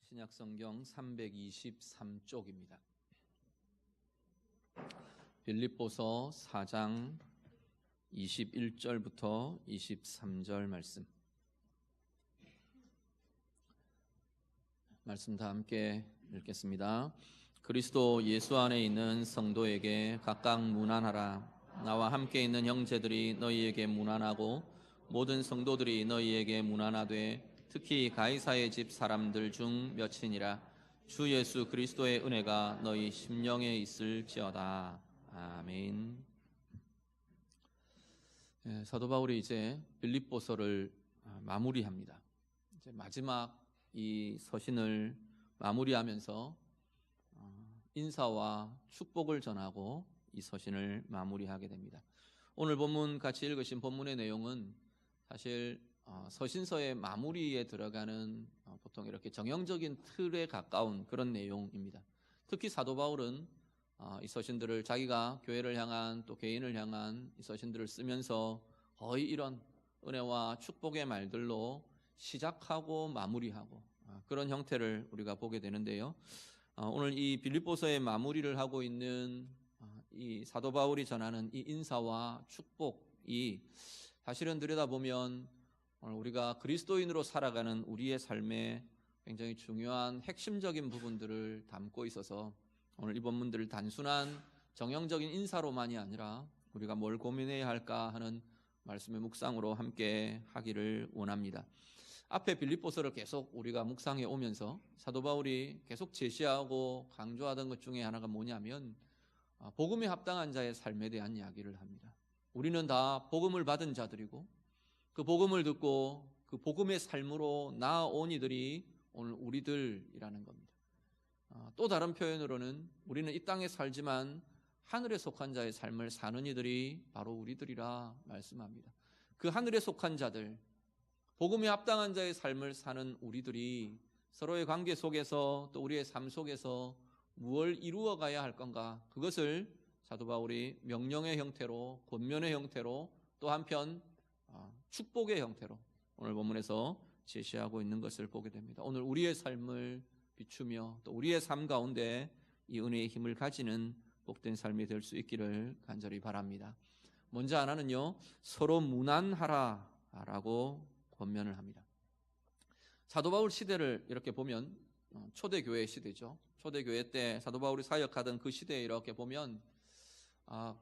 신약성경 323쪽입니다. 빌립보서 4장 21절부터 23절 말씀 다 함께 읽겠습니다. 그리스도 예수 안에 있는 성도에게 각각 문안하라. 나와 함께 있는 형제들이 너희에게 문안하고 모든 성도들이 너희에게 문안하되 특히 가이사의 집 사람들 중 몇이니라. 주 예수 그리스도의 은혜가 너희 심령에 있을지어다. 아멘. 사도 바울이 이제 빌립보서를 마무리합니다. 이제 마지막 이 서신을 마무리하면서 인사와 축복을 전하고 이 서신을 마무리하게 됩니다. 오늘 본문 같이 읽으신 본문의 내용은 사실 서신서의 마무리에 들어가는 보통 이렇게 정형적인 틀에 가까운 그런 내용입니다. 특히 사도 바울은 이 서신들을 자기가 교회를 향한 또 개인을 향한 이 서신들을 쓰면서 거의 이런 은혜와 축복의 말들로 시작하고 마무리하고 그런 형태를 우리가 보게 되는데요. 오늘 이 빌립보서의 마무리를 하고 있는 이 사도 바울이 전하는 이 인사와 축복이 사실은 들여다보면 오늘 우리가 그리스도인으로 살아가는 우리의 삶에 굉장히 중요한 핵심적인 부분들을 담고 있어서 오늘 이 본문들을 단순한 정형적인 인사로만이 아니라 우리가 뭘 고민해야 할까 하는 말씀의 묵상으로 함께 하기를 원합니다. 앞에 빌립보서를 계속 우리가 묵상해 오면서 사도 바울이 계속 제시하고 강조하던 것 중에 하나가 뭐냐면 복음에 합당한 자의 삶에 대한 이야기를 합니다. 우리는 다 복음을 받은 자들이고 그 복음을 듣고 그 복음의 삶으로 나아온 이들이 오늘 우리들이라는 겁니다. 또 다른 표현으로는 우리는 이 땅에 살지만 하늘에 속한 자의 삶을 사는 이들이 바로 우리들이라 말씀합니다. 그 하늘에 속한 자들, 복음에 합당한 자의 삶을 사는 우리들이 서로의 관계 속에서 또 우리의 삶 속에서 무엇을 이루어 가야 할 건가, 그것을 사도 바울이 명령의 형태로, 권면의 형태로, 또 한편 축복의 형태로 오늘 본문에서 제시하고 있는 것을 보게 됩니다. 오늘 우리의 삶을 비추며 또 우리의 삶 가운데 이 은혜의 힘을 가지는 복된 삶이 될 수 있기를 간절히 바랍니다. 먼저 하나는요, 서로 문안하라라고 권면을 합니다. 사도 바울 시대를 이렇게 보면 초대교회 시대죠. 초대교회 때 사도 바울이 사역하던 그 시대에 이렇게 보면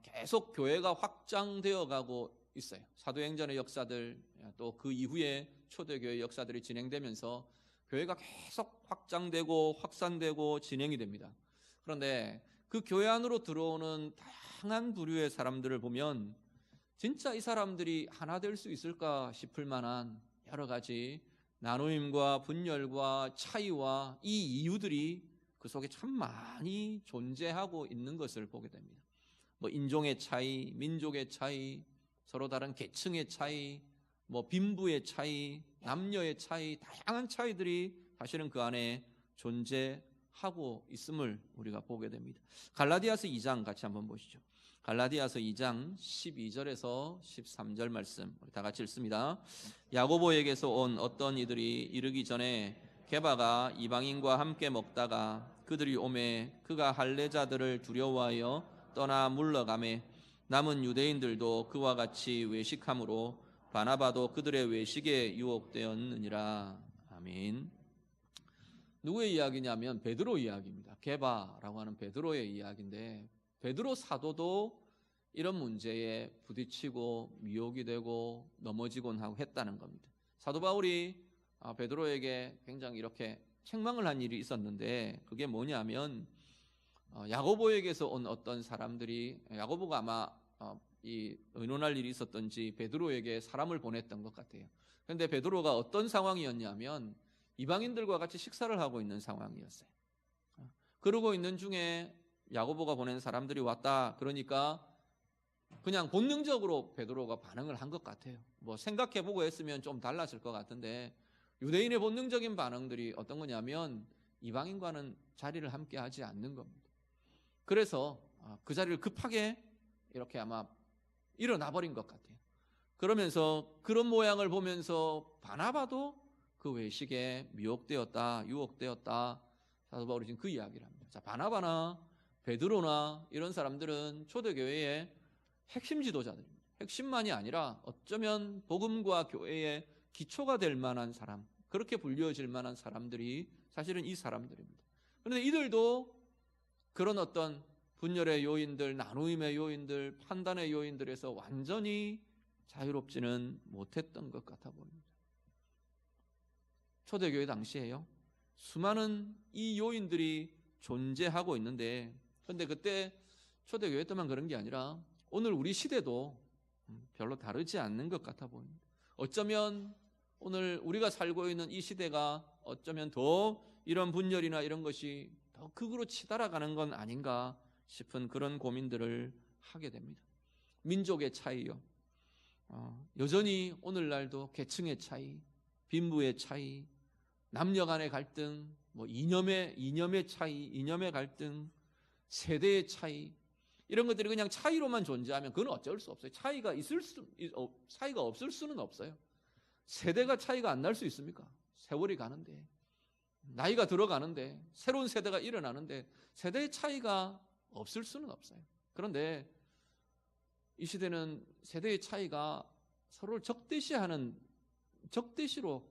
계속 교회가 확장되어 가고 있어요. 사도행전의 역사들 또 그 이후에 초대교회 역사들이 진행되면서 교회가 계속 확장되고 확산되고 진행이 됩니다. 그런데 그 교회 안으로 들어오는 다양한 부류의 사람들을 보면 진짜 이 사람들이 하나 될 수 있을까 싶을 만한 여러 가지 나누임과 분열과 차이와 이 이유들이 그 속에 참 많이 존재하고 있는 것을 보게 됩니다. 인종의 차이, 민족의 차이, 서로 다른 계층의 차이, 빈부의 차이, 남녀의 차이, 다양한 차이들이 사실은 그 안에 존재하고 있음을 우리가 보게 됩니다. 갈라디아서 2장 같이 한번 보시죠. 갈라디아서 2장 12절에서 13절 말씀 우리 다 같이 읽습니다. 야고보에게서 온 어떤 이들이 이르기 전에 게바가 이방인과 함께 먹다가 그들이 오매 그가 할례자들을 두려워하여 떠나 물러가매 남은 유대인들도 그와 같이 외식함으로 바나바도 그들의 외식에 유혹되었느니라. 아멘. 누구의 이야기냐면 베드로 이야기입니다. 게바라고 하는 베드로의 이야기인데 베드로 사도도 이런 문제에 부딪히고 미혹이 되고 넘어지곤 하고 했다는 겁니다. 사도 바울이 베드로에게 굉장히 이렇게 책망을 한 일이 있었는데 그게 뭐냐면 야고보에게서 온 어떤 사람들이 야고보가 아마 이 의논할 일이 있었던지 베드로에게 사람을 보냈던 것 같아요. 그런데 베드로가 어떤 상황이었냐면 이방인들과 같이 식사를 하고 있는 상황이었어요. 그러고 있는 중에 야고보가 보낸 사람들이 왔다. 그러니까 그냥 본능적으로 베드로가 반응을 한 것 같아요. 생각해보고 했으면 좀 달랐을 것 같은데 유대인의 본능적인 반응들이 어떤 거냐면 이방인과는 자리를 함께 하지 않는 겁니다. 그래서 그 자리를 급하게 이렇게 아마 일어나 버린 것 같아요. 그러면서 그런 모양을 보면서 바나바도 그 외식에 미혹되었다, 유혹되었다. 사도 바울이 지금 그 이야기를 합니다. 자, 바나바나 베드로나 이런 사람들은 초대교회의 핵심 지도자들입니다. 핵심만이 아니라 어쩌면 복음과 교회의 기초가 될 만한 사람, 그렇게 불리워질 만한 사람들이 사실은 이 사람들입니다. 그런데 이들도 그런 어떤 분열의 요인들, 나누임의 요인들, 판단의 요인들에서 완전히 자유롭지는 못했던 것 같아 보입니다. 초대교회 당시에요, 수많은 이 요인들이 존재하고 있는데, 그런데 그때 초대교회 때만 그런 게 아니라 오늘 우리 시대도 별로 다르지 않는 것 같아 보입니다. 어쩌면 오늘 우리가 살고 있는 이 시대가 어쩌면 더 이런 분열이나 이런 것이 더 극으로 치달아가는 건 아닌가 싶은 그런 고민들을 하게 됩니다. 민족의 차이요, 여전히 오늘날도 계층의 차이, 빈부의 차이, 남녀 간의 갈등, 이념의 차이, 이념의 갈등, 세대의 차이, 이런 것들이 그냥 차이로만 존재하면 그건 어쩔 수 없어요. 차이가 없을 수는 없어요. 세대가 차이가 안 날 수 있습니까? 세월이 가는데, 나이가 들어가는데, 새로운 세대가 일어나는데 세대의 차이가 없을 수는 없어요. 그런데 이 시대는 세대의 차이가 서로를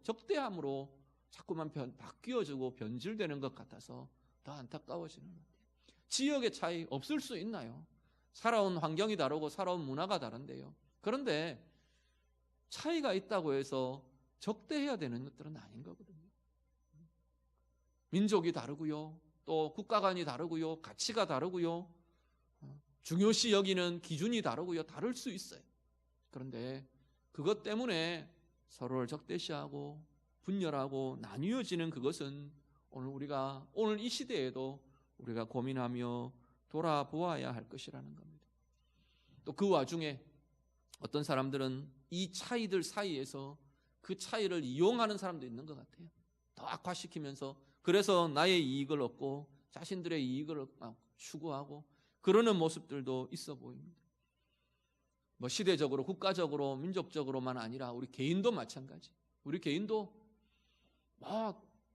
적대함으로 자꾸만 바뀌어지고 변질되는 것 같아서 더 안타까워지는 것 같아요. 지역의 차이 없을 수 있나요? 살아온 환경이 다르고 살아온 문화가 다른데요. 그런데 차이가 있다고 해서 적대해야 되는 것들은 아닌 거거든요. 민족이 다르고요, 또 국가관이 다르고요, 가치가 다르고요, 중요시 여기는 기준이 다르고요, 다를 수 있어요. 그런데 그것 때문에 서로를 적대시하고 분열하고 나뉘어지는 그것은 오늘 이 시대에도 우리가 고민하며 돌아보아야 할 것이라는 겁니다. 또 그 와중에 어떤 사람들은 이 차이들 사이에서 그 차이를 이용하는 사람도 있는 것 같아요. 더 악화시키면서, 그래서 나의 이익을 얻고 자신들의 이익을 추구하고 그러는 모습들도 있어 보입니다. 시대적으로, 국가적으로, 민족적으로만 아니라 우리 개인도 마찬가지. 우리 개인도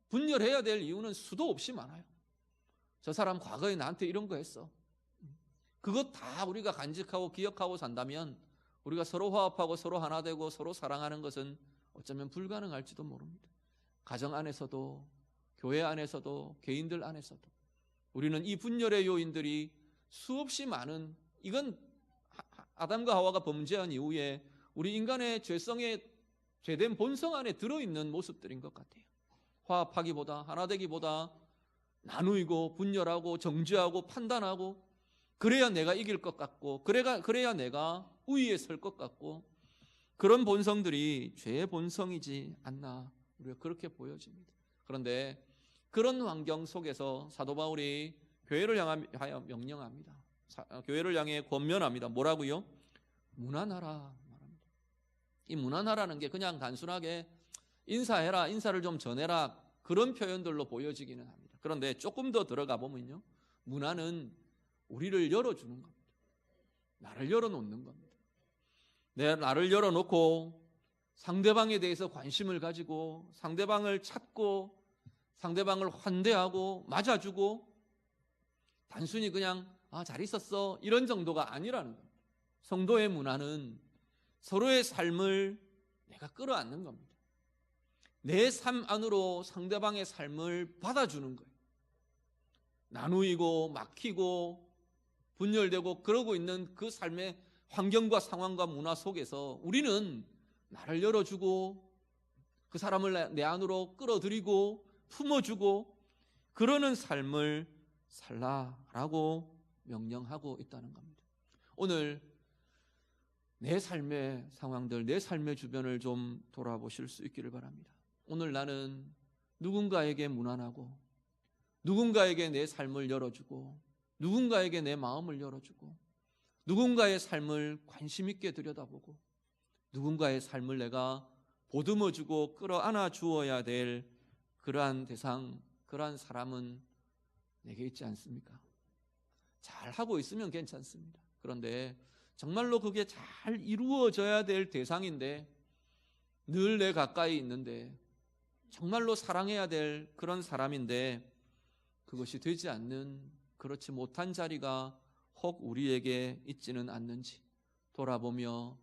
분열해야 될 이유는 수도 없이 많아요. 저 사람 과거에 나한테 이런 거 했어. 그것 다 우리가 간직하고 기억하고 산다면 우리가 서로 화합하고 서로 하나 되고 서로 사랑하는 것은 어쩌면 불가능할지도 모릅니다. 가정 안에서도, 교회 안에서도, 개인들 안에서도 우리는 이 분열의 요인들이 수없이 많은, 이건 아담과 하와가 범죄한 이후에 우리 인간의 죄성의 죄된 본성 안에 들어있는 모습들인 것 같아요. 화합하기보다, 하나 되기보다 나누이고 분열하고 정죄하고 판단하고, 그래야 내가 이길 것 같고, 그래야 내가 우위에 설 것 같고, 그런 본성들이 죄의 본성이지 않나, 우리가 그렇게 보여집니다. 그런데 그런 환경 속에서 사도 바울이 교회를 향하여 명령합니다. 교회를 향해 권면합니다. 뭐라고요? 문안하라 말합니다. 이 문안하라는 게 그냥 단순하게 인사해라, 인사를 좀 전해라, 그런 표현들로 보여지기는 합니다. 그런데 조금 더 들어가 보면요, 문안은 우리를 열어주는 겁니다. 나를 열어놓는 겁니다. 나를 열어놓고 상대방에 대해서 관심을 가지고 상대방을 찾고 상대방을 환대하고 맞아주고, 단순히 그냥 잘 있었어 이런 정도가 아니라는 겁니다. 성도의 문화는 서로의 삶을 내가 끌어안는 겁니다. 내 삶 안으로 상대방의 삶을 받아주는 거예요. 나누이고 막히고 분열되고 그러고 있는 그 삶의 환경과 상황과 문화 속에서 우리는 나를 열어주고 그 사람을 내 안으로 끌어들이고 품어주고 그러는 삶을 살라라고 명령하고 있다는 겁니다. 오늘 내 삶의 상황들, 내 삶의 주변을 좀 돌아보실 수 있기를 바랍니다. 오늘 나는 누군가에게 무난하고, 누군가에게 내 삶을 열어주고, 누군가에게 내 마음을 열어주고, 누군가의 삶을 관심 있게 들여다보고, 누군가의 삶을 내가 보듬어주고 끌어안아 주어야 될 그러한 대상, 그러한 사람은 내게 있지 않습니까? 잘 하고 있으면 괜찮습니다. 그런데 정말로 그게 잘 이루어져야 될 대상인데 늘 내 가까이 있는데 정말로 사랑해야 될 그런 사람인데 그것이 되지 않는, 그렇지 못한 자리가 혹 우리에게 있지는 않는지 돌아보며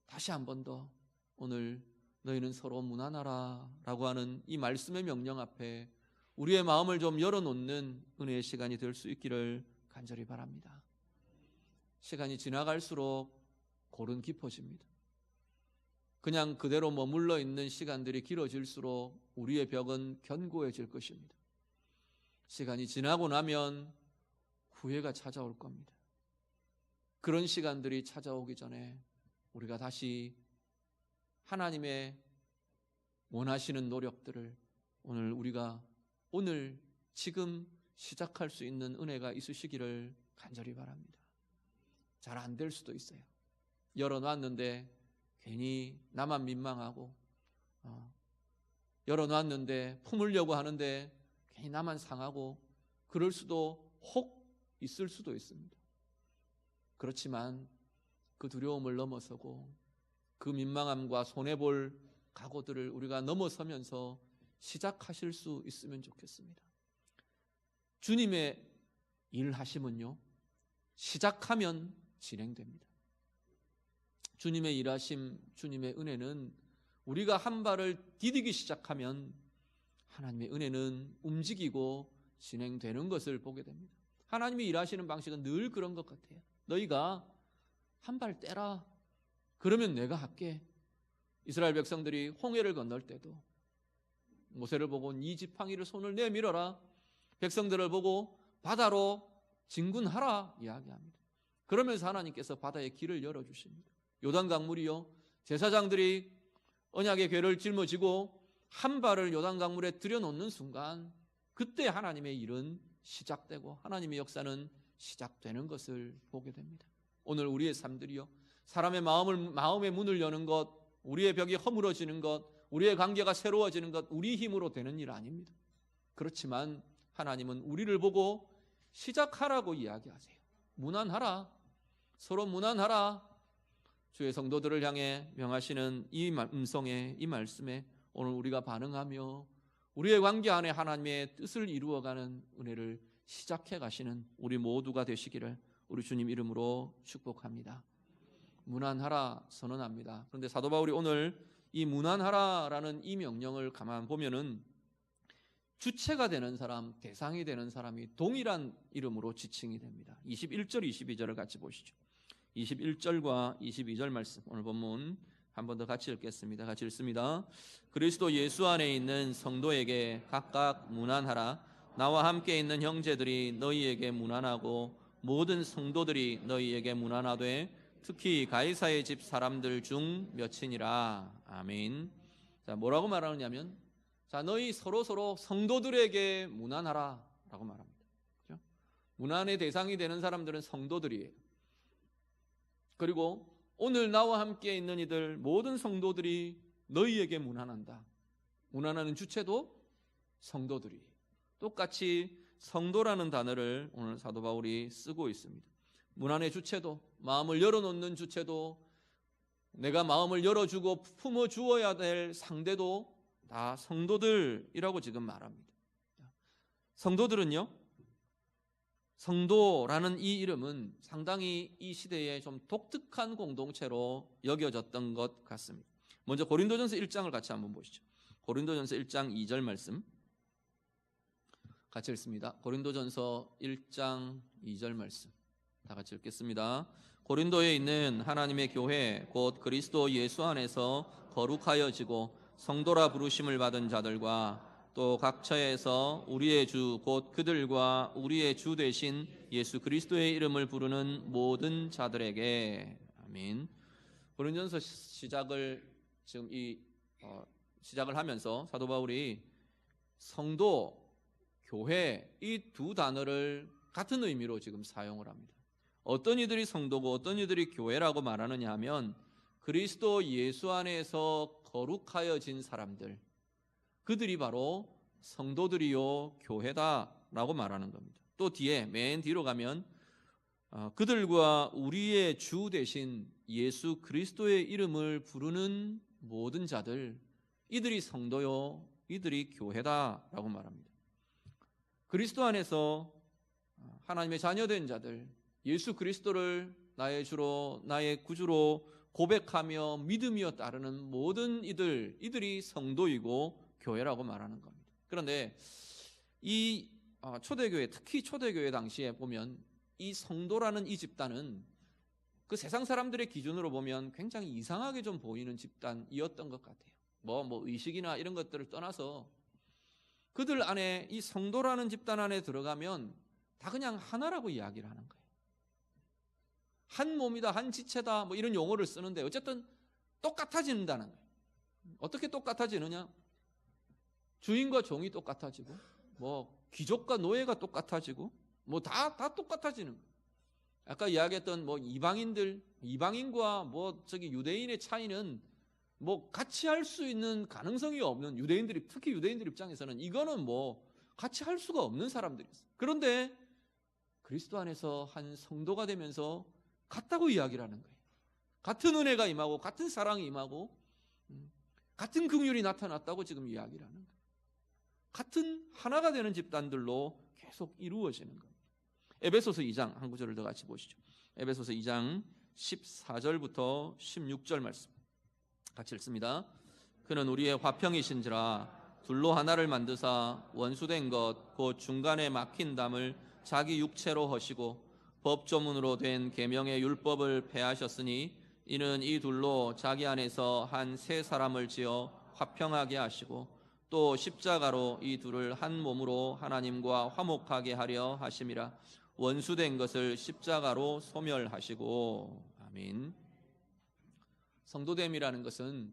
다시 한 번 더 오늘 너희는 서로 무난하라 라고 하는 이 말씀의 명령 앞에 우리의 마음을 좀 열어놓는 은혜의 시간이 될 수 있기를 간절히 바랍니다. 시간이 지나갈수록 골은 깊어집니다. 그냥 그대로 머물러 있는 시간들이 길어질수록 우리의 벽은 견고해질 것입니다. 시간이 지나고 나면 후회가 찾아올 겁니다. 그런 시간들이 찾아오기 전에 우리가 다시 하나님의 원하시는 노력들을 우리가 오늘 지금 시작할 수 있는 은혜가 있으시기를 간절히 바랍니다. 잘 안 될 수도 있어요. 열어놨는데 괜히 나만 민망하고, 열어놨는데 품으려고 하는데 괜히 나만 상하고, 그럴 수도 혹 있을 수도 있습니다. 그렇지만 그 두려움을 넘어서고 그 민망함과 손해볼 각오들을 우리가 넘어서면서 시작하실 수 있으면 좋겠습니다. 주님의 일하심은요, 시작하면 진행됩니다. 주님의 일하심, 주님의 은혜는 우리가 한 발을 디디기 시작하면 하나님의 은혜는 움직이고 진행되는 것을 보게 됩니다. 하나님이 일하시는 방식은 늘 그런 것 같아요. 너희가 한 발 떼라. 그러면 내가 할게. 이스라엘 백성들이 홍해를 건널 때도 모세를 보고 네 지팡이를 손을 내밀어라. 백성들을 보고 바다로 진군하라 이야기합니다. 그러면서 하나님께서 바다의 길을 열어주십니다. 요단 강물이요, 제사장들이 언약의 궤를 짊어지고 한 발을 요단 강물에 들여놓는 순간 그때 하나님의 일은 시작되고 하나님의 역사는 시작되는 것을 보게 됩니다. 오늘 우리의 삶들이요, 사람의 마음의 문을 여는 것, 우리의 벽이 허물어지는 것, 우리의 관계가 새로워지는 것, 우리 힘으로 되는 일 아닙니다. 그렇지만 하나님은 우리를 보고 시작하라고 이야기하세요. 무난하라. 서로 무난하라. 주의 성도들을 향해 명하시는 이 음성에, 이 말씀에 오늘 우리가 반응하며 우리의 관계 안에 하나님의 뜻을 이루어가는 은혜를 시작해 가시는 우리 모두가 되시기를 우리 주님 이름으로 축복합니다. 무난하라 선언합니다. 그런데 사도 바울이 오늘 이 무난하라라는 이 명령을 가만 보면은 주체가 되는 사람, 대상이 되는 사람이 동일한 이름으로 지칭이 됩니다. 21절, 22절을 같이 보시죠. 21절과 22절 말씀, 오늘 본문 한 번 더 같이 읽겠습니다. 같이 읽습니다. 그리스도 예수 안에 있는 성도에게 각각 무난하라. 나와 함께 있는 형제들이 너희에게 무난하고 모든 성도들이 너희에게 무난하되 특히 가이사의 집 사람들 중 몇이니라. 아멘. 자, 뭐라고 말하느냐면, 자, 너희 서로 성도들에게 무난하라 라고 말합니다. 그렇죠? 무난의 대상이 되는 사람들은 성도들이에요. 그리고 오늘 나와 함께 있는 이들 모든 성도들이 너희에게 무난한다. 무난하는 주체도 성도들이. 똑같이 성도라는 단어를 오늘 사도 바울이 쓰고 있습니다. 무난의 주체도, 마음을 열어놓는 주체도, 내가 마음을 열어주고 품어주어야 될 상대도 다 성도들이라고 지금 말합니다. 성도들은요, 성도라는 이 이름은 상당히 이 시대에 좀 독특한 공동체로 여겨졌던 것 같습니다. 먼저 고린도전서 1장을 같이 한번 보시죠. 고린도전서 1장 2절 말씀 같이 읽습니다. 고린도전서 1장 2절 말씀 다 같이 읽겠습니다. 고린도에 있는 하나님의 교회 곧 그리스도 예수 안에서 거룩하여지고 성도라 부르심을 받은 자들과 또 각 처에서 우리의 주 곧 그들과 우리의 주 되신 예수 그리스도의 이름을 부르는 모든 자들에게. 아멘. 고린도전서 시작을 지금 시작을 하면서 사도 바울이 성도, 교회 이 두 단어를 같은 의미로 지금 사용을 합니다. 어떤 이들이 성도고 어떤 이들이 교회라고 말하느냐 하면 그리스도 예수 안에서 거룩하여진 사람들, 그들이 바로 성도들이요 교회다라고 말하는 겁니다. 또 뒤에 맨 뒤로 가면 그들과 우리의 주 되신 예수 그리스도의 이름을 부르는 모든 자들, 이들이 성도요 이들이 교회다라고 말합니다. 그리스도 안에서 하나님의 자녀된 자들, 예수 그리스도를 나의 주로 나의 구주로 고백하며 믿으며 따르는 모든 이들이 성도이고 교회라고 말하는 겁니다. 그런데 이 초대교회, 특히 초대교회 당시에 보면 이 성도라는 이 집단은 그 세상 사람들의 기준으로 보면 굉장히 이상하게 좀 보이는 집단이었던 것 같아요. 뭐 의식이나 이런 것들을 떠나서 그들 안에 이 성도라는 집단 안에 들어가면 다 그냥 하나라고 이야기를 하는 거예요. 한 몸이다, 한 지체다, 뭐 이런 용어를 쓰는데 어쨌든 똑같아진다는 거예요. 어떻게 똑같아지느냐? 주인과 종이 똑같아지고, 뭐 귀족과 노예가 똑같아지고, 뭐 다 똑같아지는 거예요. 아까 이야기했던 뭐 이방인과 뭐 유대인의 차이는 뭐 같이 할 수 있는 가능성이 없는 특히 유대인들 입장에서는 이거는 뭐 같이 할 수가 없는 사람들이었어요. 그런데 그리스도 안에서 한 성도가 되면서 같다고 이야기를 하는 거예요. 같은 은혜가 임하고 같은 사랑이 임하고 같은 긍휼이 나타났다고 지금 이야기를 하는 거예요. 같은 하나가 되는 집단들로 계속 이루어지는 겁니다. 에베소서 2장 한 구절을 더 같이 보시죠. 에베소서 2장 14절부터 16절 말씀 같이 읽습니다. 그는 우리의 화평이신지라 둘로 하나를 만드사 원수된 것 곧 중간에 막힌 담을 자기 육체로 허시고 법조문으로 된 계명의 율법을 폐하셨으니 이는 이 둘로 자기 안에서 한 새 사람을 지어 화평하게 하시고 또 십자가로 이 둘을 한 몸으로 하나님과 화목하게 하려 하심이라. 원수된 것을 십자가로 소멸하시고. 아멘. 성도됨이라는 것은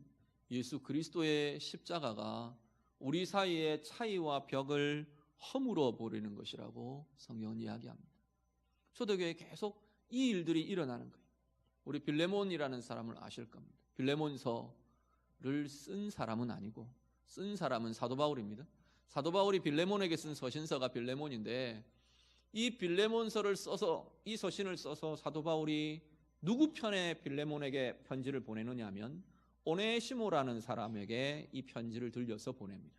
예수 그리스도의 십자가가 우리 사이의 차이와 벽을 허물어 버리는 것이라고 성경은 이야기합니다. 초대교회에 계속 이 일들이 일어나는 거예요. 우리 빌레몬이라는 사람을 아실 겁니다. 빌레몬서를 쓴 사람은 아니고 쓴 사람은 사도 바울입니다. 사도 바울이 빌레몬에게 쓴 서신서가 빌레몬인데 이 빌레몬서를 써서 이 서신을 써서 사도 바울이 누구 편에 빌레몬에게 편지를 보내느냐 하면 오네시모라는 사람에게 이 편지를 들려서 보냅니다.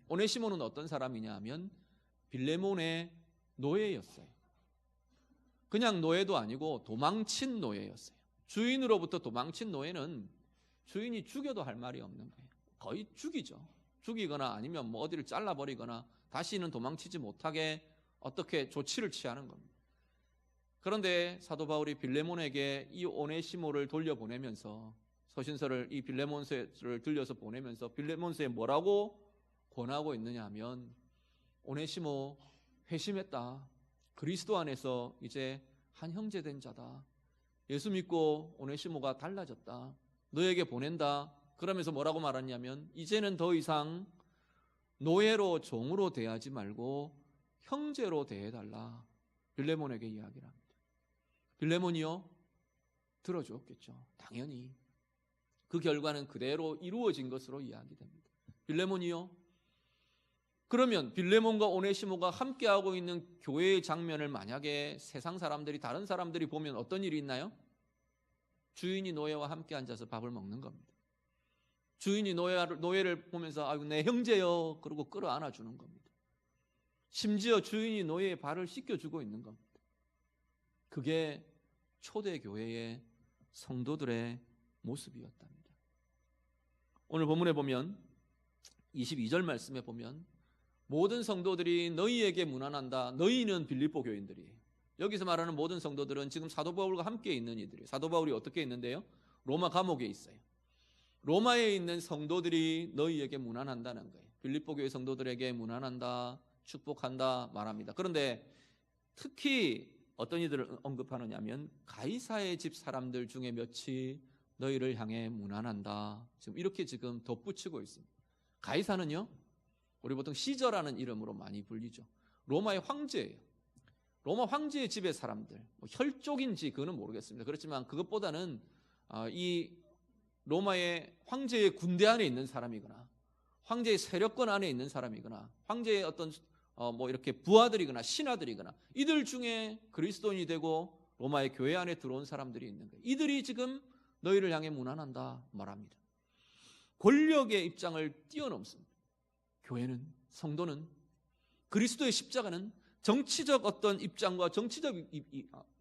오네시모는 어떤 사람이냐 하면 빌레몬의 노예였어요. 그냥 노예도 아니고 도망친 노예였어요. 주인으로부터 도망친 노예는 주인이 죽여도 할 말이 없는 거예요. 거의 죽이죠. 죽이거나 아니면 뭐 어디를 잘라버리거나 다시는 도망치지 못하게 어떻게 조치를 취하는 겁니다. 그런데 사도 바울이 빌레몬에게 이 오네시모를 돌려보내면서 서신서를 이 빌레몬서를 들려서 보내면서 빌레몬서에 뭐라고 권하고 있느냐 하면 오네시모 회심했다. 그리스도 안에서 이제 한 형제 된 자다. 예수 믿고 오네시모가 달라졌다. 너에게 보낸다. 그러면서 뭐라고 말하냐면 이제는 더 이상 노예로 종으로 대하지 말고 형제로 대해달라. 빌레몬에게 이야기를 합니다. 빌레몬이요? 들어줬겠죠. 당연히. 그 결과는 그대로 이루어진 것으로 이야기됩니다. 빌레몬이요? 그러면 빌레몬과 오네시모가 함께하고 있는 교회의 장면을 만약에 세상 사람들이 다른 사람들이 보면 어떤 일이 있나요? 주인이 노예와 함께 앉아서 밥을 먹는 겁니다. 주인이 노예를 보면서 아이고 내 형제요 그러고 끌어안아 주는 겁니다. 심지어 주인이 노예의 발을 씻겨주고 있는 겁니다. 그게 초대교회의 성도들의 모습이었답니다. 오늘 본문에 보면 22절 말씀에 보면 모든 성도들이 너희에게 문안한다. 너희는 빌립보 교인들이에요. 여기서 말하는 모든 성도들은 지금 사도 바울과 함께 있는 이들이에요. 사도 바울이 어떻게 있는데요? 로마 감옥에 있어요. 로마에 있는 성도들이 너희에게 문안한다는 거예요. 빌립보 교회 성도들에게 문안한다, 축복한다 말합니다. 그런데 특히 어떤 이들을 언급하느냐 하면 가이사의 집 사람들 중에 몇이 너희를 향해 문안한다. 이렇게 지금 덧붙이고 있습니다. 가이사는요, 우리 보통 시저라는 이름으로 많이 불리죠. 로마의 황제예요. 로마 황제의 집의 사람들, 혈족인지 그거는 모르겠습니다. 그렇지만 그것보다는 이 로마의 황제의 군대 안에 있는 사람이거나 황제의 세력권 안에 있는 사람이거나 황제의 어떤 이렇게 부하들이거나 신하들이거나 이들 중에 그리스도인이 되고 로마의 교회 안에 들어온 사람들이 있는 거예요. 이들이 지금 너희를 향해 문안한다 말합니다. 권력의 입장을 뛰어넘습니다. 교회는, 성도는, 그리스도의 십자가는 정치적 어떤 입장과 정치적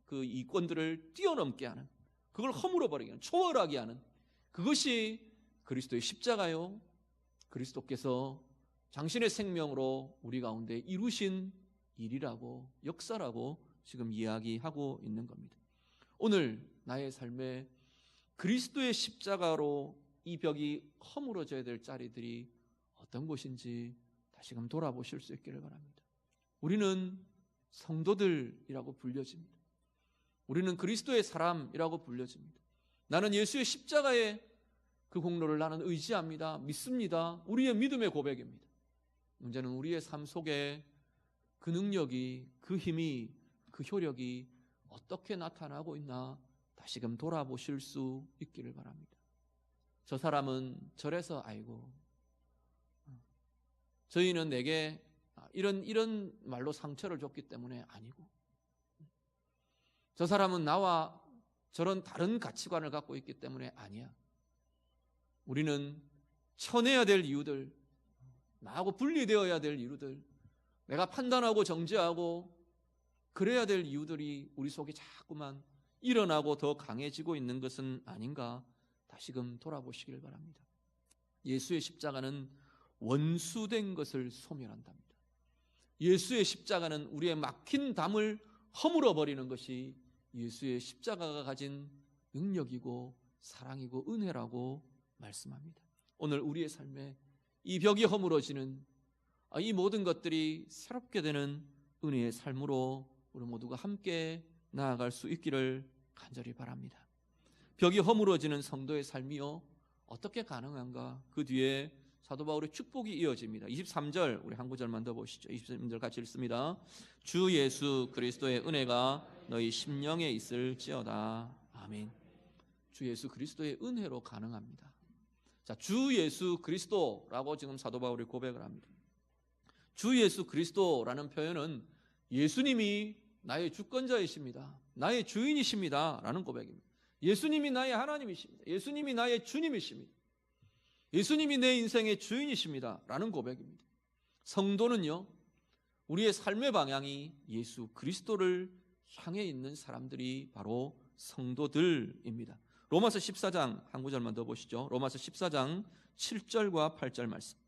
그 이권들을 뛰어넘게 하는, 그걸 허물어버리게 하는, 초월하게 하는, 그것이 그리스도의 십자가요, 그리스도께서 당신의 생명으로 우리 가운데 이루신 일이라고, 역사라고 지금 이야기하고 있는 겁니다. 오늘 나의 삶에 그리스도의 십자가로 이 벽이 허물어져야 될 자리들이 어떤 곳인지 다시금 돌아보실 수 있기를 바랍니다. 우리는 성도들이라고 불려집니다. 우리는 그리스도의 사람이라고 불려집니다. 나는 예수의 십자가의 그 공로를 나는 의지합니다. 믿습니다. 우리의 믿음의 고백입니다. 문제는 우리의 삶 속에 그 능력이, 그 힘이, 그 효력이 어떻게 나타나고 있나 다시금 돌아보실 수 있기를 바랍니다. 저 사람은 저래서 아이고, 저희는 내게 이런 말로 상처를 줬기 때문에 아니고, 저 사람은 나와 저런 다른 가치관을 갖고 있기 때문에 아니야. 우리는 쳐내야 될 이유들, 나하고 분리되어야 될 이유들, 내가 판단하고 정죄하고 그래야 될 이유들이 우리 속에 자꾸만 일어나고 더 강해지고 있는 것은 아닌가 다시금 돌아보시길 바랍니다. 예수의 십자가는 원수된 것을 소멸한답니다. 예수의 십자가는 우리의 막힌 담을 허물어 버리는 것이 예수의 십자가가 가진 능력이고 사랑이고 은혜라고 말씀합니다. 오늘 우리의 삶에 이 벽이 허물어지는, 이 모든 것들이 새롭게 되는 은혜의 삶으로 우리 모두가 함께 나아갈 수 있기를 간절히 바랍니다. 벽이 허물어지는 성도의 삶이요, 어떻게 가능한가? 그 뒤에 사도 바울의 축복이 이어집니다. 23절, 우리 한 구절만 더 보시죠. 23절 같이 읽습니다. 주 예수 그리스도의 은혜가 너희 심령에 있을지어다. 아멘. 주 예수 그리스도의 은혜로 가능합니다. 자, 주 예수 그리스도라고 지금 사도 바울이 고백을 합니다. 주 예수 그리스도라는 표현은 예수님이 나의 주권자이십니다, 나의 주인이십니다 라는 고백입니다. 예수님이 나의 하나님이십니다. 예수님이 나의 주님이십니다. 예수님이 내 인생의 주인이십니다 라는 고백입니다. 성도는요, 우리의 삶의 방향이 예수 그리스도를 향해 있는 사람들이 바로 성도들입니다. 로마서 14장 한 구절만 더 보시죠. 로마서 14장 7절과 8절 말씀.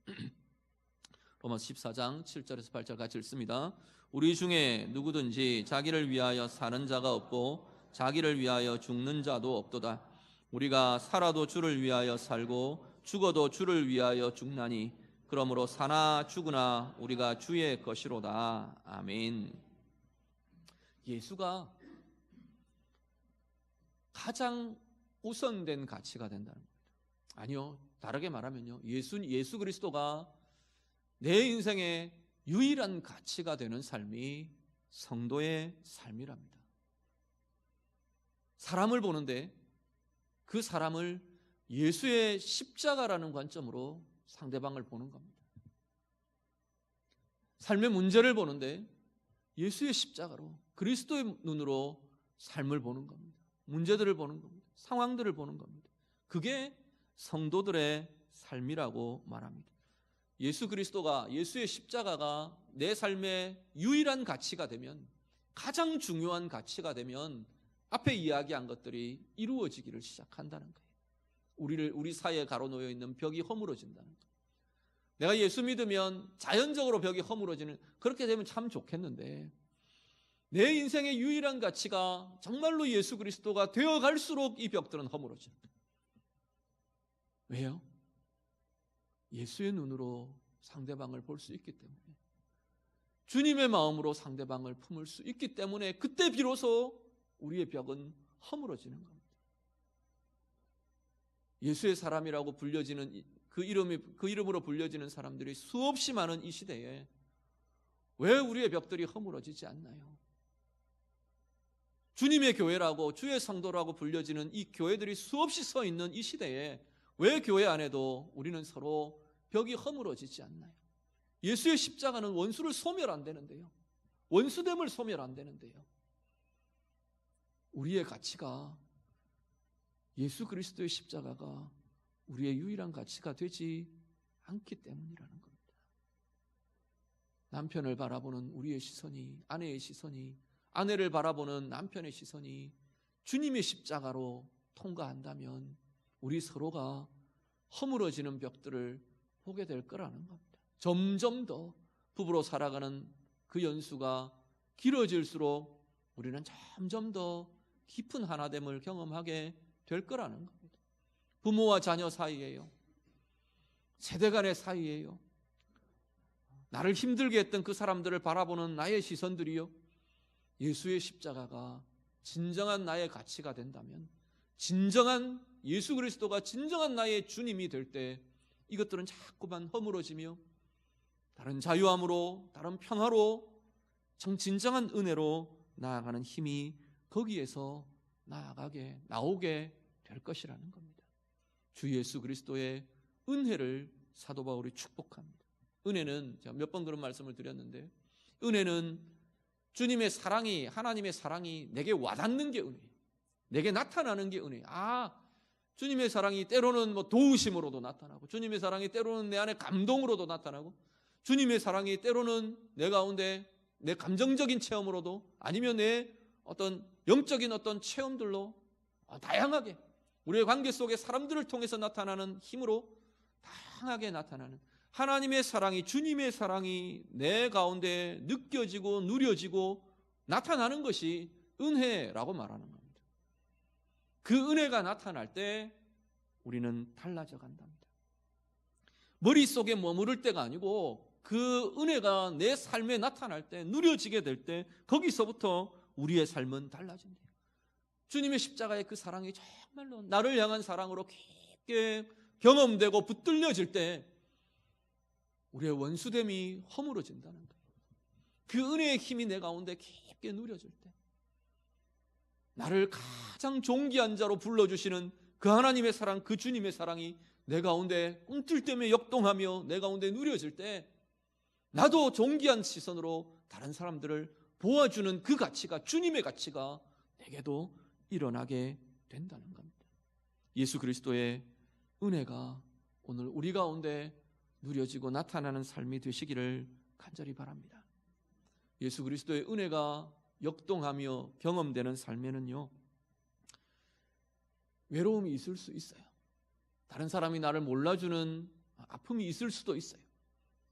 로마서 14장 7절에서 8절 같이 읽습니다. 우리 중에 누구든지 자기를 위하여 사는 자가 없고 자기를 위하여 죽는 자도 없도다. 우리가 살아도 주를 위하여 살고 죽어도 주를 위하여 죽나니 그러므로 사나 죽으나 우리가 주의 것이로다. 아멘. 예수가 가장 우선된 가치가 된다는 겁니다. 아니요, 다르게 말하면요, 예수 그리스도가 내 인생의 유일한 가치가 되는 삶이 성도의 삶이랍니다. 사람을 보는데 그 사람을 예수의 십자가라는 관점으로 상대방을 보는 겁니다. 삶의 문제를 보는데 예수의 십자가로, 그리스도의 눈으로 삶을 보는 겁니다. 문제들을 보는 겁니다. 상황들을 보는 겁니다. 그게 성도들의 삶이라고 말합니다. 예수 그리스도가, 예수의 십자가가 내 삶의 유일한 가치가 되면, 가장 중요한 가치가 되면 앞에 이야기한 것들이 이루어지기를 시작한다는 거예요. 우리 사이에 가로놓여 있는 벽이 허물어진다는 거예요. 내가 예수 믿으면 자연적으로 벽이 허물어지는, 그렇게 되면 참 좋겠는데 내 인생의 유일한 가치가 정말로 예수 그리스도가 되어갈수록 이 벽들은 허물어집니다. 왜요? 예수의 눈으로 상대방을 볼 수 있기 때문에, 주님의 마음으로 상대방을 품을 수 있기 때문에 그때 비로소 우리의 벽은 허물어지는 겁니다. 예수의 사람이라고 불려지는 그 이름으로 불려지는 사람들이 수없이 많은 이 시대에 왜 우리의 벽들이 허물어지지 않나요? 주님의 교회라고, 주의 성도라고 불려지는 이 교회들이 수없이 서 있는 이 시대에 왜 교회 안에도 우리는 서로 벽이 허물어지지 않나요? 예수의 십자가는 원수를 소멸 안 되는데요, 원수됨을 소멸 안 되는데요, 우리의 가치가 예수 그리스도의 십자가가 우리의 유일한 가치가 되지 않기 때문이라는 겁니다. 남편을 바라보는 우리의 시선이, 아내의 시선이, 아내를 바라보는 남편의 시선이 주님의 십자가로 통과한다면 우리 서로가 허물어지는 벽들을 보게 될 거라는 겁니다. 점점 더 부부로 살아가는 그 연수가 길어질수록 우리는 점점 더 깊은 하나됨을 경험하게 될 거라는 겁니다. 부모와 자녀 사이에요. 세대 간의 사이에요. 나를 힘들게 했던 그 사람들을 바라보는 나의 시선들이요, 예수의 십자가가 진정한 나의 가치가 된다면, 진정한 예수 그리스도가 진정한 나의 주님이 될 때 이것들은 자꾸만 허물어지며 다른 자유함으로, 다른 평화로, 진정한 은혜로 나아가는 힘이 거기에서 나오게 될 것이라는 겁니다. 주 예수 그리스도의 은혜를 사도 바울이 축복합니다. 은혜는, 제가 몇 번 그런 말씀을 드렸는데, 은혜는 주님의 사랑이, 하나님의 사랑이 내게 와닿는 게 은혜예요. 내게 나타나는 게 은혜예요. 주님의 사랑이 때로는 도우심으로도 나타나고, 주님의 사랑이 때로는 내 안에 감동으로도 나타나고, 주님의 사랑이 때로는 내 가운데 내 감정적인 체험으로도, 아니면 내 어떤 영적인 어떤 체험들로 다양하게 우리의 관계 속에 사람들을 통해서 나타나는 힘으로 다양하게 나타나는 하나님의 사랑이, 주님의 사랑이 내 가운데 느껴지고 누려지고 나타나는 것이 은혜라고 말하는 겁니다. 그 은혜가 나타날 때 우리는 달라져 간답니다. 머릿속에 머무를 때가 아니고 그 은혜가 내 삶에 나타날 때, 누려지게 될 때 거기서부터 우리의 삶은 달라진대요. 주님의 십자가의 그 사랑이 정말로 나를 향한 사랑으로 깊게 경험되고 붙들려질 때 우리의 원수됨이 허물어진다는 거예요. 그 은혜의 힘이 내 가운데 깊게 누려질 때, 나를 가장 존귀한 자로 불러주시는 그 하나님의 사랑, 그 주님의 사랑이 내 가운데 꿈틀대며 역동하며 내 가운데 누려질 때, 나도 존귀한 시선으로 다른 사람들을 보아주는 그 가치가, 주님의 가치가 내게도 일어나게 된다는 겁니다. 예수 그리스도의 은혜가 오늘 우리 가운데 누려지고 나타나는 삶이 되시기를 간절히 바랍니다. 예수 그리스도의 은혜가 역동하며 경험되는 삶에는요, 외로움이 있을 수 있어요. 다른 사람이 나를 몰라주는 아픔이 있을 수도 있어요.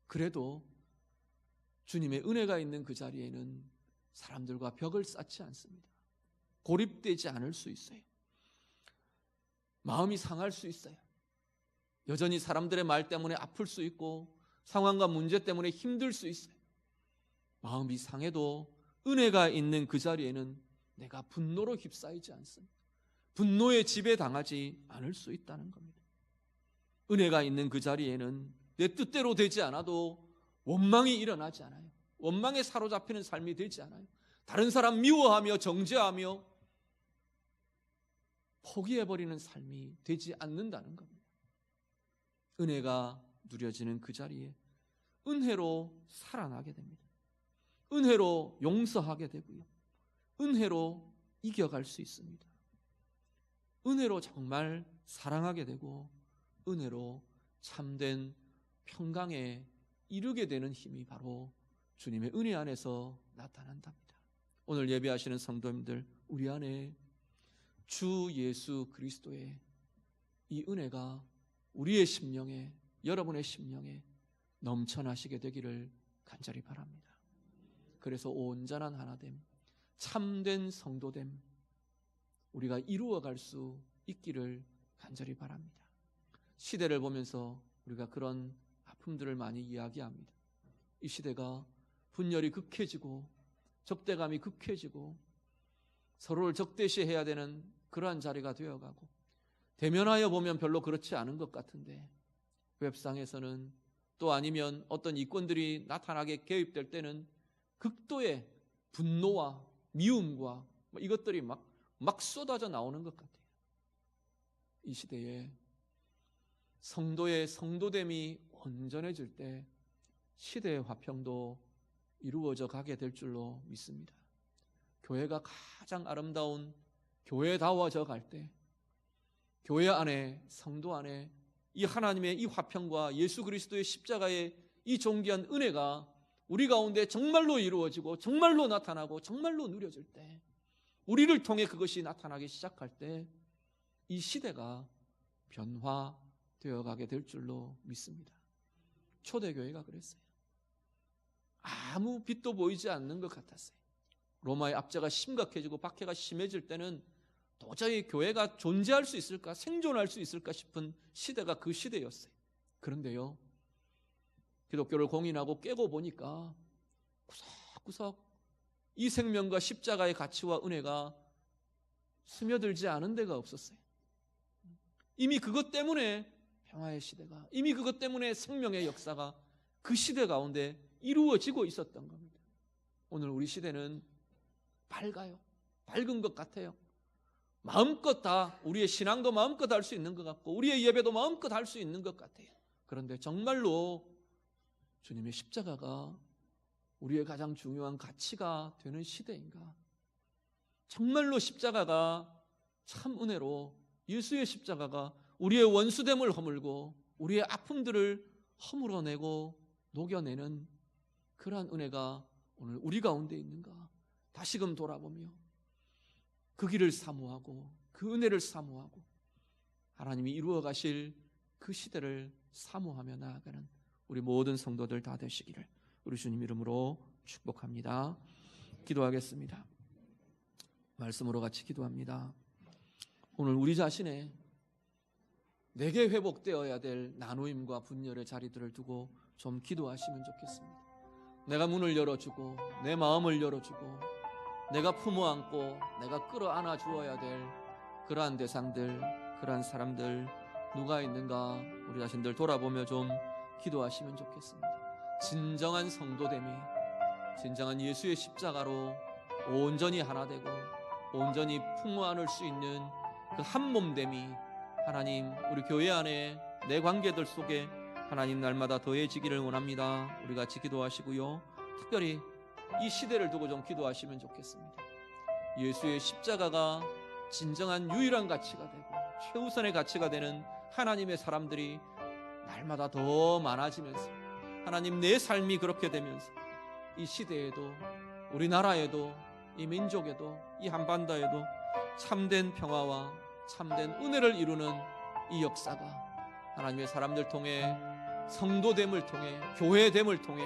그래도 주님의 은혜가 있는 그 자리에는 사람들과 벽을 쌓지 않습니다. 고립되지 않을 수 있어요. 마음이 상할 수 있어요. 여전히 사람들의 말 때문에 아플 수 있고 상황과 문제 때문에 힘들 수 있어요. 마음이 상해도 은혜가 있는 그 자리에는 내가 분노로 휩싸이지 않습니다. 분노에 지배당하지 않을 수 있다는 겁니다. 은혜가 있는 그 자리에는 내 뜻대로 되지 않아도 원망이 일어나지 않아요. 원망에 사로잡히는 삶이 되지 않아요. 다른 사람 미워하며 정죄하며 포기해버리는 삶이 되지 않는다는 겁니다. 은혜가 누려지는 그 자리에 은혜로 살아나게 됩니다. 은혜로 용서하게 되고요, 은혜로 이겨갈 수 있습니다. 은혜로 정말 사랑하게 되고 은혜로 참된 평강에 이르게 되는 힘이 바로 주님의 은혜 안에서 나타난답니다. 오늘 예배하시는 성도님들, 우리 안에 주 예수 그리스도의 이 은혜가 우리의 심령에, 여러분의 심령에 넘쳐나시게 되기를 간절히 바랍니다. 그래서 온전한 하나됨, 참된 성도됨, 우리가 이루어갈 수 있기를 간절히 바랍니다. 시대를 보면서 우리가 그런 아픔들을 많이 이야기합니다. 이 시대가 분열이 극해지고 적대감이 극해지고 서로를 적대시해야 되는 그러한 자리가 되어가고, 대면하여 보면 별로 그렇지 않은 것 같은데 웹상에서는, 또 아니면 어떤 이권들이 나타나게 개입될 때는 극도의 분노와 미움과 이것들이 막 쏟아져 나오는 것 같아요. 이 시대에 성도의 성도됨이 온전해질 때 시대의 화평도 이루어져 가게 될 줄로 믿습니다. 교회가 가장 아름다운 교회다워져 갈 때, 교회 안에, 성도 안에 이 하나님의 이 화평과 예수 그리스도의 십자가의 이 존귀한 은혜가 우리 가운데 정말로 이루어지고 정말로 나타나고 정말로 누려질 때, 우리를 통해 그것이 나타나기 시작할 때 이 시대가 변화되어 가게 될 줄로 믿습니다. 초대교회가 그랬어요. 아무 빛도 보이지 않는 것 같았어요. 로마의 압제가 심각해지고 박해가 심해질 때는 도저히 교회가 존재할 수 있을까, 생존할 수 있을까 싶은 시대가 그 시대였어요. 그런데요, 기독교를 공인하고 깨고 보니까 구석구석 이 생명과 십자가의 가치와 은혜가 스며들지 않은 데가 없었어요. 이미 그것 때문에 평화의 시대가, 이미 그것 때문에 생명의 역사가 그 시대 가운데 이루어지고 있었던 겁니다. 오늘 우리 시대는 밝아요. 밝은 것 같아요. 마음껏 다, 우리의 신앙도 마음껏 할 수 있는 것 같고 우리의 예배도 마음껏 할 수 있는 것 같아요. 그런데 정말로 주님의 십자가가 우리의 가장 중요한 가치가 되는 시대인가? 정말로 십자가가 참 은혜로, 예수의 십자가가 우리의 원수됨을 허물고 우리의 아픔들을 허물어내고 녹여내는 그러한 은혜가 오늘 우리 가운데 있는가? 다시금 돌아보며 그 길을 사모하고 그 은혜를 사모하고 하나님이 이루어 가실 그 시대를 사모하며 나아가는 우리 모든 성도들 다 되시기를 우리 주님 이름으로 축복합니다. 기도하겠습니다. 말씀으로 같이 기도합니다. 오늘 우리 자신의 내게 회복되어야 될 나누임과 분열의 자리들을 두고 좀 기도하시면 좋겠습니다. 내가 문을 열어주고 내 마음을 열어주고 내가 품어안고 내가 끌어안아 주어야 될 그러한 대상들, 그러한 사람들 누가 있는가 우리 자신들 돌아보며 좀 기도하시면 좋겠습니다. 진정한 성도됨이, 진정한 예수의 십자가로 온전히 하나 되고 온전히 품어안을 수 있는 그 한 몸됨이 하나님 우리 교회 안에 내 관계들 속에 하나님 날마다 더해지기를 원합니다. 우리 같이 기도하시고요, 특별히 이 시대를 두고 좀 기도하시면 좋겠습니다. 예수의 십자가가 진정한 유일한 가치가 되고 최우선의 가치가 되는 하나님의 사람들이 날마다 더 많아지면서 하나님 내 삶이 그렇게 되면서 이 시대에도 우리나라에도 이 민족에도 이 한반도에도 참된 평화와 참된 은혜를 이루는 이 역사가 하나님의 사람들 통해, 성도됨을 통해, 교회됨을 통해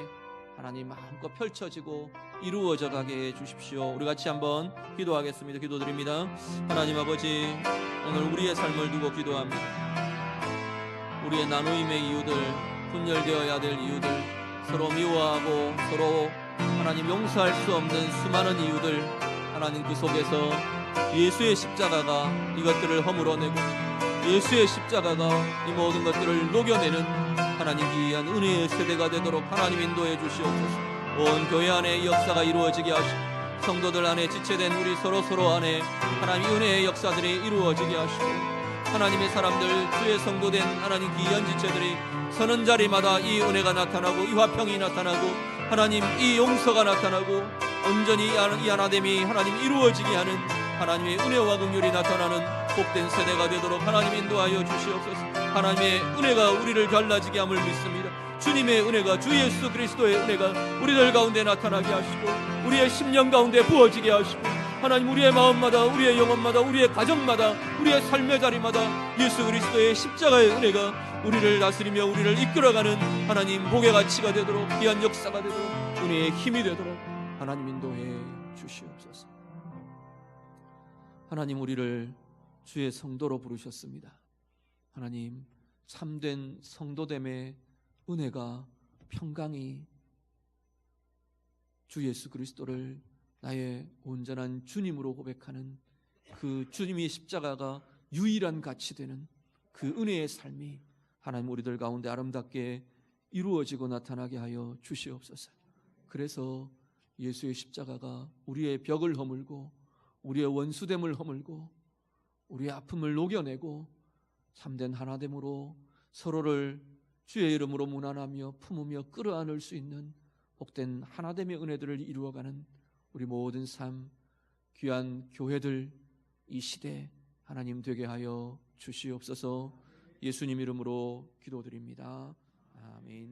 하나님 마음껏 펼쳐지고 이루어져 가게 해주십시오. 우리 같이 한번 기도하겠습니다. 기도드립니다. 하나님 아버지, 오늘 우리의 삶을 두고 기도합니다. 우리의 나누임의 이유들, 분열되어야 될 이유들, 서로 미워하고 서로 하나님 용서할 수 없는 수많은 이유들, 하나님 그 속에서 예수의 십자가가 이것들을 허물어내고 예수의 십자가가 이 모든 것들을 녹여내는 하나님 귀한 은혜의 세대가 되도록 하나님 인도해 주시옵소서. 온 교회 안에 이 역사가 이루어지게 하시고 성도들 안에 지체된 우리 서로 안에 하나님 은혜의 역사들이 이루어지게 하시고 하나님의 사람들, 주의 성도된 하나님 귀한 지체들이 서는 자리마다 이 은혜가 나타나고 이 화평이 나타나고 하나님 이 용서가 나타나고 온전히 이 하나됨이 하나님 이루어지게 하는 하나님의 은혜와 긍휼이 나타나는 복된 세대가 되도록 하나님 인도하여 주시옵소서. 하나님의 은혜가 우리를 갈라지게 함을 믿습니다. 주님의 은혜가, 주 예수 그리스도의 은혜가 우리들 가운데 나타나게 하시고 우리의 심령 가운데 부어지게 하시고 하나님 우리의 마음마다, 우리의 영혼마다, 우리의 가정마다, 우리의 삶의 자리마다 예수 그리스도의 십자가의 은혜가 우리를 다스리며 우리를 이끌어가는 하나님 복의 가치가 되도록, 귀한 역사가 되도록, 은혜의 힘이 되도록 하나님 인도해 주시옵소서. 하나님 우리를 주의 성도로 부르셨습니다. 하나님 참된 성도됨의 은혜가, 평강이 주 예수 그리스도를 나의 온전한 주님으로 고백하는 그 주님의 십자가가 유일한 가치 되는 그 은혜의 삶이 하나님 우리들 가운데 아름답게 이루어지고 나타나게 하여 주시옵소서. 그래서 예수의 십자가가 우리의 벽을 허물고 우리의 원수됨을 허물고 우리의 아픔을 녹여내고 참된 하나됨으로 서로를 주의 이름으로 문안하며 품으며 끌어안을 수 있는 복된 하나됨의 은혜들을 이루어가는 우리 모든 삶, 귀한 교회들 이 시대 하나님 되게 하여 주시옵소서. 예수님 이름으로 기도드립니다. 아멘.